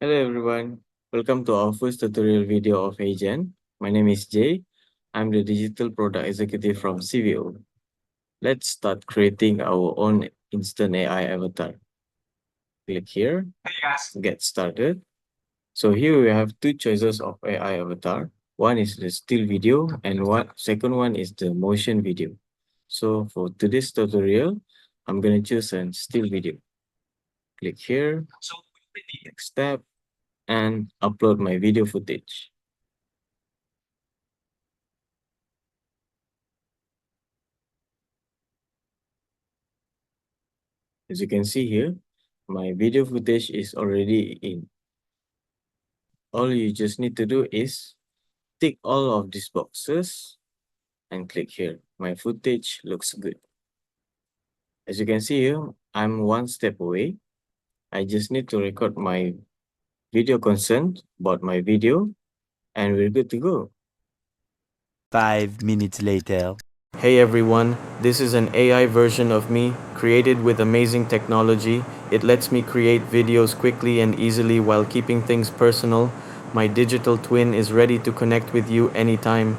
Hello everyone, welcome to our first tutorial video of HeyGen. My name is Jay. I'm the Digital Product Executive from CVO. Let's start creating our own instant AI avatar. Click here, get started. So here we have two choices of AI avatar. One is the still video and second one is the motion video. So for today's tutorial, I'm going to choose a still video. Click here, next step, and upload my video footage. As you can see here, my video footage is already in. All you just need to do is tick all of these boxes and click here. My footage looks good. As you can see here, I'm one step away. I just need to record my video consent about my video and we're good to go. 5 minutes later. Hey everyone, this is an AI version of me created with amazing technology. It lets me create videos quickly and easily while keeping things personal. My digital twin is ready to connect with you anytime.